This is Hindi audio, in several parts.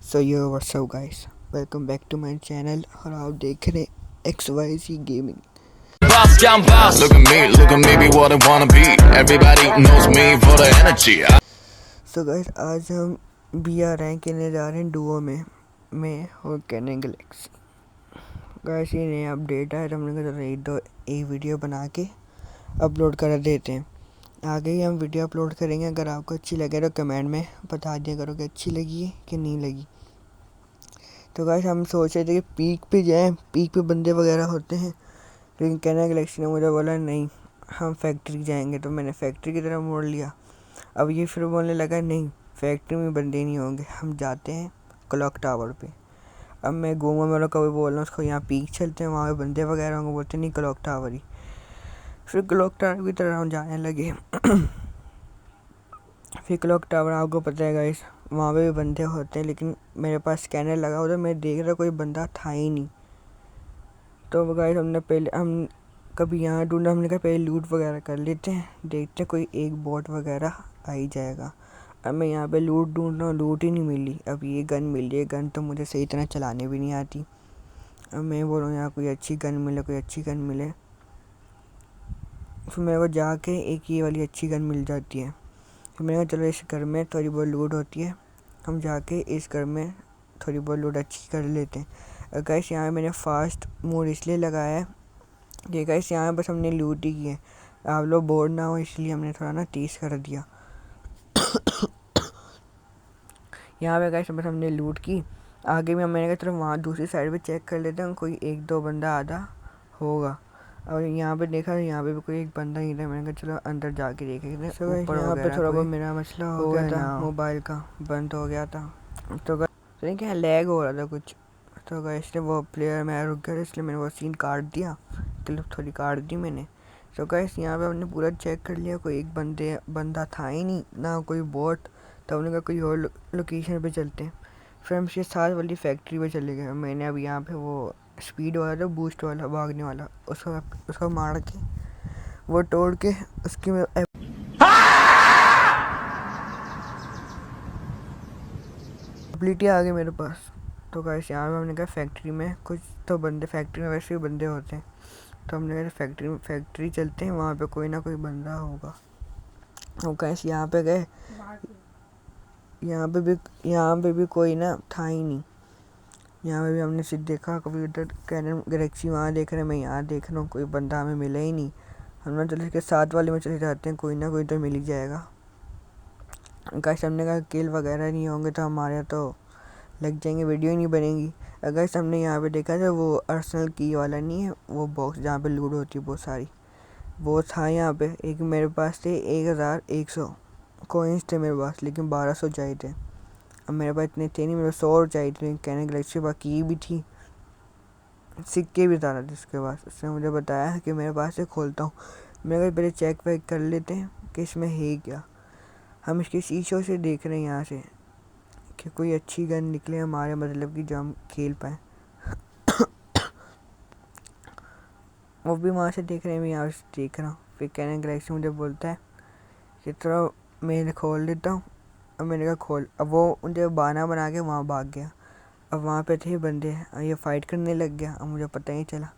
So yo what's up guys, welcome back to my channel और आप देख रहे हैं XYZ gaming. Boss down boss. Look at me, be what I wanna be. Everybody knows me for the energy. So guys, आज हम BR रैंक खेलने जा रहे हैं डुओ में मैं और कैनन गैलेक्सी। गाइस ये नया अपडेट है तो हमने कहा एक वीडियो बना के अपलोड कर देते हैं। आगे ही हम वीडियो अपलोड करेंगे। अगर आपको अच्छी लगे तो कमेंट में बता दिया करो कि अच्छी लगी है कि नहीं लगी। तो गाइस हम सोच रहे थे कि पीक पे जाएं, पीक पे बंदे वगैरह होते हैं, लेकिन कैनन गैलेक्सी ने मुझे बोला नहीं हम फैक्ट्री जाएंगे। तो मैंने फैक्ट्री की तरफ मोड़ लिया। अब ये फिर बोलने लगा नहीं फैक्ट्री में बंदे नहीं होंगे, हम जाते हैं क्लॉक टावर पे। अब मैं घूमा मेरा कभी बोल रहा हूँ उसको यहाँ पीक चलते हैं, वहाँ पे बंदे वगैरह होंगे, बोलते नहीं क्लॉक टावर ही। फिर क्लॉक टावर की तरफ हम जाने लगे। फिर क्लॉक टावर आपको पता है गाइस वहाँ पे भी बंदे होते हैं, लेकिन मेरे पास स्कैनर लगा हुआ था, मैं देख रहा कोई बंदा था ही नहीं। तो गाइस हमने पहले हम कभी यहाँ ढूंढा, हमने कहा पहले लूट वगैरह कर लेते हैं, देखते हैं कोई एक बोट वगैरह आ ही जाएगा। अब मैं यहाँ पे लूट ढूंढ रहा हूँ, लूट ही नहीं मिली। अब ये गन मिली है, गन तो मुझे सही तरह चलाने भी नहीं आती। अब मैं बोल रहा हूँ यहाँ कोई अच्छी गन मिले, कोई अच्छी गन मिले। फिर मेरे को जाके एक ये वाली अच्छी गन मिल जाती है। फिर मैंने कहा चलो इस घर में थोड़ी बहुत लूट होती है, हम जाके इस घर में थोड़ी बहुत लूट अच्छी कर लेते हैं। गाइस यहाँ मैंने फास्ट मोड इसलिए लगाया है कि गाइस यहाँ बस हमने लूट ही की है, आप लोग बोर्ड ना हो इसलिए हमने थोड़ा ना तेज़ कर दिया। यहाँ पे गाइस बस हमने लूट की। आगे भी मैंने कहा चलो वहाँ दूसरी साइड पे चेक कर लेते हैं, कोई एक दो बंदा आधा होगा। और यहाँ पे देखा यहाँ पे भी कोई एक बंदा नहीं था, मैंने कहा चलो अंदर जाके देखेंगे। यहाँ पे थोड़ा बहुत मेरा मसला हो गया था, मोबाइल का बंद हो गया था। तो क्या लैग हो रहा था कुछ। तो गाइस ने वो प्लेयर मैं रुक गया, इसलिए मैंने वो सीन काट दिया, क्लिप थोड़ी काट दी मैंने। तो गाइस यहाँ पे हमने पूरा चेक कर लिया, कोई एक बंदा था ही नहीं, ना कोई बोट। तो हमने कहा कोई और लोकेशन पे चलते हैं। फिर हम इसके साथ वाली फैक्ट्री पे चले गए। मैंने अब यहाँ पे वो स्पीड वाला था, बूस्ट वाला भागने वाला, उसको मार के वो तोड़ के उसकी एबिलिटी आ गई मेरे पास। तो गाइस यहाँ पे हमने कहा फैक्ट्री में कुछ तो बंदे, फैक्ट्री में वैसे भी बंदे होते हैं, तो हमने कहा फैक्ट्री चलते हैं, वहाँ पे कोई ना कोई बंदा होगा। तो गाइस यहाँ पे गए, यहाँ पे भी कोई ना था ही नहीं। यहाँ पे भी हमने सिर्फ देखा कभी उधर कैनन गैलेक्सी वहाँ देख रहे हैं, मैं यहाँ देख रहा हूँ, कोई बंदा हमें मिला ही नहीं। हम चले इसके साथ वाले में चले जाते हैं, कोई ना कोई तो मिल ही जाएगा। गाइस हमने कहा किल वगैरह नहीं होंगे तो हमारे तो लग जाएंगे, वीडियो ही नहीं बनेगी। अगर हमने यहाँ पे देखा था वो अर्सनल की वाला नहीं है, वो बॉक्स जहाँ पे लूट होती है बहुत सारी, वो था यहाँ पे। एक मेरे पास थे 1100 कोइंस थे मेरे पास, लेकिन 1200 चाहिए थे। अब मेरे पास इतने थे नहीं, मेरे 100 चाहिए थे। कैनन गैलेक्सी बाकी भी थी, सिक्के भी था जिसके पास, उसने मुझे बताया कि मेरे पास से खोलता हूँ। मैं कहा पहले चेक वेक कर लेते हैं कि इसमें है क्या। हम इसके शीशों से देख रहे हैं यहाँ से कि कोई अच्छी गन निकले हमारे, मतलब कि जो हम खेल पाए। वो भी वहाँ से देख रहे हैं, मैं यहाँ से देख रहा हूँ। फिर कैनन गैलेक्सी मुझे बोलता है कि थोड़ा मैं खोल देता हूँ। अब मैंने कहा खोल। अब वो मुझे बहाना बना के वहाँ भाग गया। अब वहाँ पे थे बंदे, ये फाइट करने लग गया, अब मुझे पता ही चला।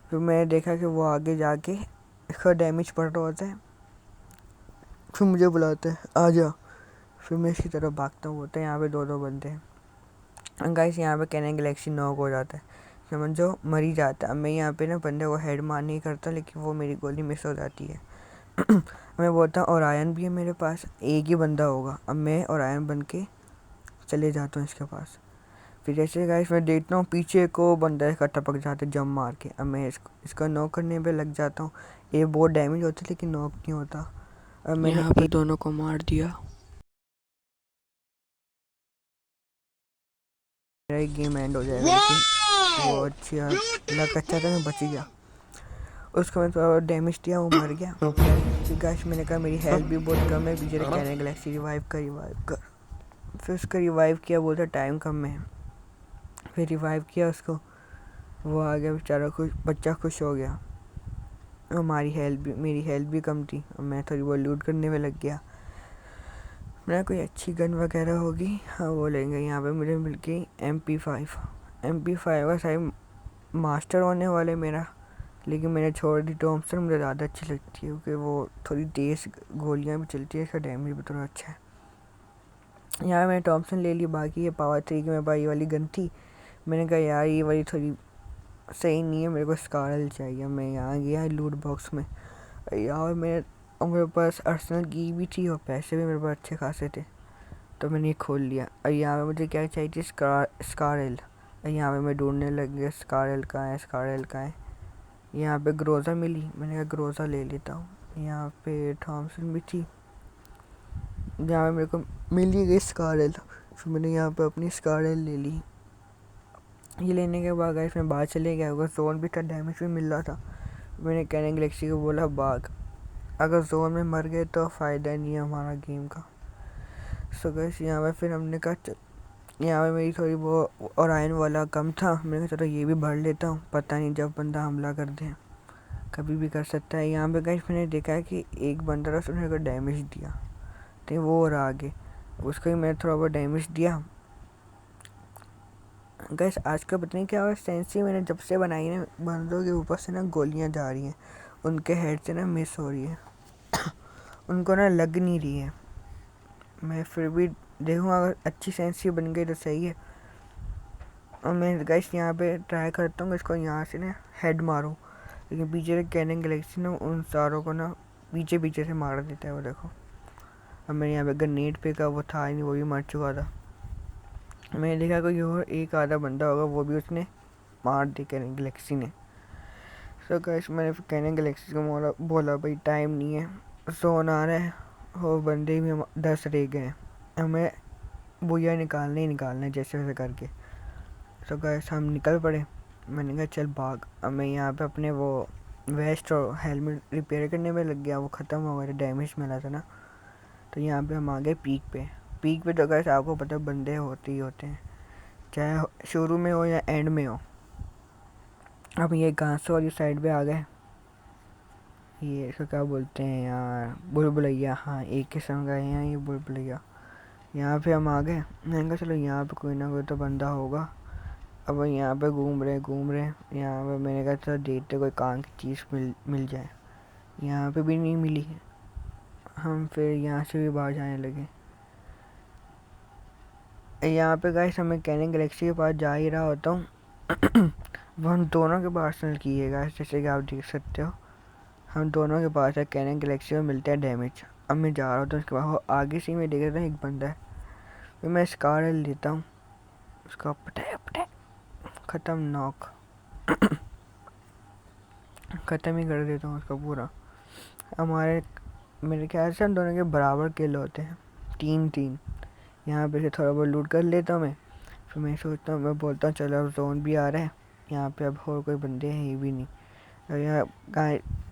फिर मैंने देखा कि वो आगे जाके इसका डैमेज पड़ रहा होता है, फिर मुझे बुलाता है आ जा। फिर मैं इसकी तरफ भागता हूँ, होता है यहाँ पे दो बंदे हैं। गाइस यहाँ पे कैनन गैलेक्सी नॉक हो जाता है, समझो मर ही जाता है। अब मैं यहाँ पे ना बंदे को हेड मार नहीं करता, लेकिन वो मेरी गोली मिस हो जाती है। मैं बोलता हूँ और आयन भी है मेरे पास, एक ही बंदा होगा। अब मैं और आयन बन के चले जाता हूँ इसके पास। फिर जैसे गाइस मैं देखता हूँ पीछे को बंदा इसका टपक जाता है जंप मार के। अब मैं इसका नॉक करने पे लग जाता हूँ, ये बहुत डैमेज होता है लेकिन नॉक नहीं होता। अब मैंने यहाँ पे दोनों को मार दिया, मेरा एक गेम एंड हो जाएगा। लेकिन वो अच्छा लक अच्छा था, मैं बच गया। उसको मैं थोड़ा डैमेज दिया, वो मर गया। फिर गाइस मैंने कहा मेरी हेल्थ भी बहुत कम है, पीछे कैनन गैलेक्सी रिवाइव कर। फिर उसका रिवाइव किया, बोलता टाइम कम है। फिर रिवाइव किया उसको, वो आ गया बेचारा, बच्चा खुश हो गया। मेरी हेल्थ भी कम थी, और मैं थोड़ी बहुत लूट करने में लग गया। मेरा कोई अच्छी गन वगैरह होगी, हाँ वो लेंगे। यहाँ पे मुझे मिल गई MP5। MP5 का साइज मास्टर होने वाले मेरा, लेकिन मैंने छोड़ दी थॉमसन। मुझे ज़्यादा अच्छी लगती है क्योंकि वो थोड़ी तेज़ गोलियाँ भी चलती है, इसका डैमेज भी थोड़ा अच्छा है। यहाँ मैंने थॉमसन ले ली। बाकी ये पावर 3 की मेरे पास ये वाली गन थी, मैंने कहा यार ये वाली थोड़ी सही नहीं है, मेरे को स्कारल चाहिए। मैं यहाँ गया लूट बॉक्स में, यहाँ मेरे पास अर्सेनल की भी थी और पैसे भी मेरे पास अच्छे खासे थे, तो मैंने ये खोल लिया। और यहाँ पे मुझे क्या चाहिए थी, स्कारल। यहाँ पे मैं ढूंढने लग गया स्कारल कहाँ है, स्कारल कहाँ है। यहाँ पे ग्रोज़ा मिली, मैंने कहा ग्रोज़ा ले लेता हूँ। यहाँ पे थॉमसन भी थी, जहाँ पे मेरे को मिल ही गई स्कारल, फिर मैंने यहाँ पे अपनी स्कारल ले ली। ये लेने के बाद गाइस मैं बाहर चले गया, अगर जोन भी था, डैमेज भी मिल रहा था। मैंने कैनन गैलेक्सी को बोला भाग, अगर जोन में मर गए तो फ़ायदा नहीं है हमारा गेम का। सो गाइस यहाँ पे फिर हमने कहा, यहाँ पे मेरी थोड़ी वो ओरायन वाला कम था, मैंने कहा चलो ये भी भर लेता हूँ, पता नहीं जब बंदा हमला कर दे कभी भी कर सकता है। यहाँ पे गाइस मैंने देखा है कि एक बंदा था, उसने को डैमेज दिया, तो वो रहा आगे, उसको ही मैंने थोड़ा बहुत डैमेज दिया। गैस आज का पता नहीं क्या हुआ, सेंसी मैंने जब से बनाई है, बंदों के ऊपर से ना गोलियां जा रही हैं, उनके हेड से ना मिस हो रही है उनको ना लग नहीं रही है। मैं फिर भी देखूँगा, अगर अच्छी सेंसी बन गई तो सही है। और मैं गैस यहाँ पे ट्राई करता हूँ इसको यहाँ से ना हेड मारूँ, लेकिन पीछे से कैनन गैलेक्सी ना उन सारों को ना पीछे पीछे से मार देता है। वो देखो, अब मैंने यहाँ पे ग्रेनेड फेंका, वो था ही नहीं, वो भी मर चुका था। मैंने देखा कोई और एक आधा बंदा होगा, वो भी उसने मार दी कैनन गैलेक्सी ने। सो गाइस मैंने कैनन गैलेक्सी को बोला भाई टाइम नहीं है, जोन आ रहा है, वो बंदे भी 10 रह गए हैं, हमें बुया निकालने ही निकालना है जैसे वैसे करके। सो गाइस हम निकल पड़े, मैंने कहा चल भाग। अब मैं यहाँ पे अपने वो वेस्ट और हेलमेट रिपेयर करने में लग गया, वो ख़त्म हो गया, डैमेज मिला था ना। तो यहाँ पे हम आ गए पीक पे तो गाइस आपको पता है बंदे होते ही होते हैं, चाहे शुरू में हो या एंड में हो। अब ये घास वाली साइड पे आ गए, ये इसको क्या बोलते हैं यार, बुलबुलैया, हाँ एक किस्म का है ये बुलबुलैया। यहाँ पे हम आ गए, मैंने कहा चलो यहाँ पे कोई ना कोई तो बंदा होगा। अब यहाँ पे घूम रहे यहाँ पे, मैंने कहा चलो देखते कोई काम की चीज़ मिल जाए। यहाँ पे भी नहीं मिली, हम फिर यहाँ से भी बाहर जाने लगे। यहाँ पे गाइस हमें कैनन गैलेक्सी के पास जा ही रहा होता हूँ वो हम दोनों के पास आर्सेनल की है गाइस, जैसे कि आप देख सकते हो हम दोनों के पास है कैनन गैलेक्सी में मिलता है डैमेज। अब मैं जा रहा होता हूँ उसके बाद, आगे से मैं देख रहा था एक बंदा है, फिर मैं स्कार लेता हूँ, उसका पटे ख़त्म, नॉक ख़त्म ही कर देता हूँ उसका पूरा। मेरे ख्याल से हम दोनों के बराबर किल होते हैं, 3-3। यहाँ पे से थोड़ा बहुत लूट कर लेता हूँ मैं, फिर मैं सोचता हूँ, मैं बोलता हूँ चलो अब जोन भी आ रहा है, यहाँ पे अब और कोई बंदे हैं ही भी नहीं। और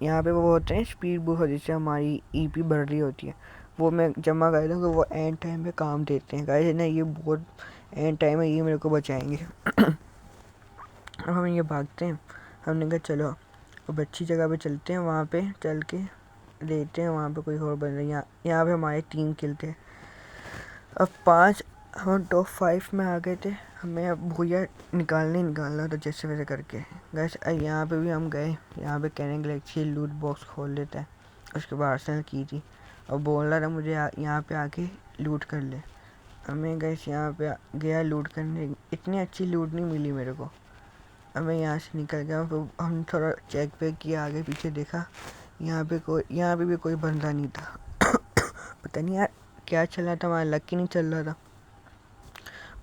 यहाँ पे वो होते हैं स्पीड बूस्ट, जिससे हमारी EP बढ़ रही होती है, वो मैं जमा कर दूँ कि वो एंड टाइम पे काम देते हैं गाइस ना, ये बहुत एंड टाइम है, ये मेरे को बचाएंगे अब हम ये भागते हैं, हमने कहा चलो अब अच्छी जगह पे चलते हैं, वहाँ पे चल के देखते हैं वहाँ पे कोई और बंदा। यहाँ पे हमारे 3 किल थे, अब 5 हम टॉप 5 में आ गए थे, हमें अब भूया निकालना तो जैसे वैसे करके। गैस यहाँ पे भी हम गए, यहाँ पे कैनन गैलेक्सी लूट बॉक्स खोल लेता है, उसके बाद आर्सेनल की थी और बोल रहा था मुझे यहाँ पे आके लूट कर ले। हमें गैस यहाँ पे गया लूट करने, इतनी अच्छी लूट नहीं मिली मेरे को। अब मैं यहाँ से निकल गया, फिर हम थोड़ा चेक वेक किया, आगे पीछे देखा, यहाँ पे भी कोई बंदा नहीं था पता नहीं यार क्या चल रहा था, हमारा लक ही नहीं चल रहा था।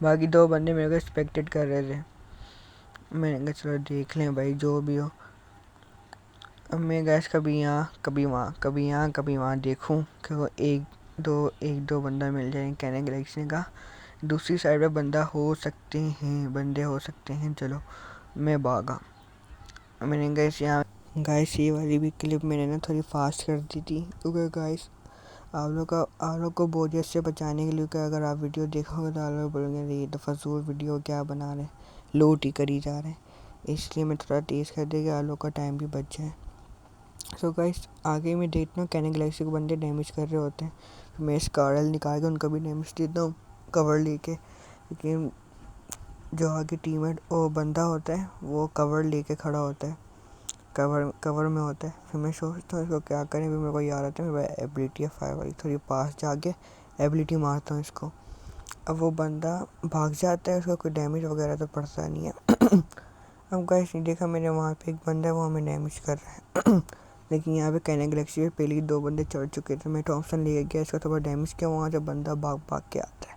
बाकी 2 बंदे मेरे को एक्सपेक्टेड कर रहे थे, मैंने कहा चलो देख लें भाई जो भी हो। अब मैं गैस कभी यहाँ कभी वहाँ देखूँ कि वो एक दो बंदा मिल जाए कैनन गैलेक्सी का, दूसरी साइड पे बंदे हो सकते हैं। चलो मैं भागा, मैंने गाइस ये वाली भी क्लिप मैंने ना थोड़ी फास्ट कर दी थी, क्योंकि गाइस आप लोग को बोरियत से बचाने के लिए, कि अगर आप वीडियो देखोगे तो आप लोग बोलेंगे ये तो फजूल वीडियो क्या बना रहे हैं, लोड ही करी जा रहे हैं, इसलिए मैं थोड़ा तेज़ कर दे कि आप लोग का टाइम भी बच जाए। सो गाइस आगे मैं देखता हूँ कैनन गैलेक्सी को बंदे डैमेज कर रहे होते हैं, मैं स्कारल निकाल के उनको भी डैमेज देता हूँ कवर लेके, लेकिन जो आगे टीममेट वो बंदा होता है वो कवर लेके खड़ा होता है, कवर में होता है। फिर मैं सोचता हूँ इसको क्या करें, फिर मेरे को याद आता है मैं एबिलिटी है फायर वाली, थोड़ी पास जाके एबिलिटी मारता हूँ इसको। अब वो बंदा भाग जाता है, उसका कोई डैमेज वगैरह तो पड़ता नहीं है। अब गाइस नहीं देखा मैंने, वहाँ पे एक बंदा है वो हमें डैमेज कर रहा है। लेकिन यहाँ पे कैन गैलेक्सी पे पहले ही 2 बंदे चढ़ चुके थे, मैं थॉमसन ले गया, इसका थोड़ा डैमेज किया, वहाँ से बंदा भाग भाग के आता है,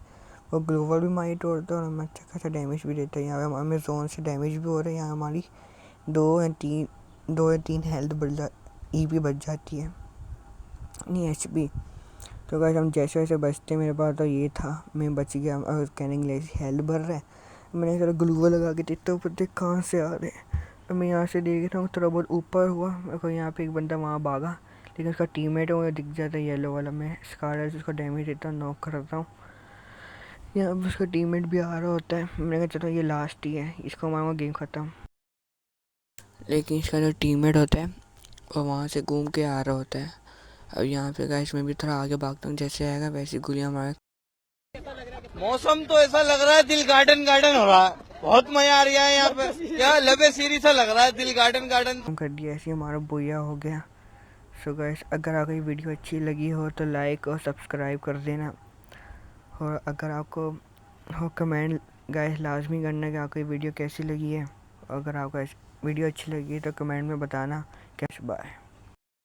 वो ग्लोवल भी मारी तोड़ता है और हमें अच्छा खासा डैमेज भी देता है। यहाँ पे हमें जोन से डैमेज भी हो रहा है, यहाँ हमारी 2 या 3 हेल्थ EP बच जाती है, नहीं HP। तो गाइस हम जैसे वैसे बचते, मेरे पास तो ये था, मैं बच गया। और कैनिंग गैलेक्सी हेल्थ भर रहा है, मैंने थोड़ा ग्लूवल लगा के देखता हूँ देख कहाँ से आ रहे हैं। तो मैं यहाँ से देख रहा हूँ थोड़ा बहुत ऊपर हुआ मेरे को, यहाँ पे एक बंदा वहाँ भागा, लेकिन उसका टीममेट है मुझे दिख जाता है येलो वाला, मैं स्कारल से उसको डैमेज देता हूँ, नॉक करता हूँ। यहाँ पर उसका टीममेट भी आ रहा होता है, मैंने कहा चलो ये लास्ट ही है, इसको मारूंगा गेम ख़त्म। लेकिन इसका जो टीममेट होता है वो वहाँ से घूम के आ रहा होता है। अब यहाँ पे गाइस मैं भी थोड़ा आगे भागता हूँ, जैसे आएगा वैसी गोलियाँ मार। मौसम तो ऐसा लग रहा है दिल गार्डन गार्डन हो रहा है, बहुत मजा आ रहा है यहाँ पे, क्या लबे सीरी सा लग रहा है, दिल गार्डन गार्डन कर दिया, ऐसे हमारा बोया हो गया। सो गाइस अगर आपको ये वीडियो अच्छी लगी हो तो लाइक और सब्सक्राइब कर देना, और अगर आपको हो कमेंट गाइस लाजमी करना कि आपको ये वीडियो कैसी लगी है। अगर आपको वीडियो अच्छी लगी है तो कमेंट में बताना। Cash by.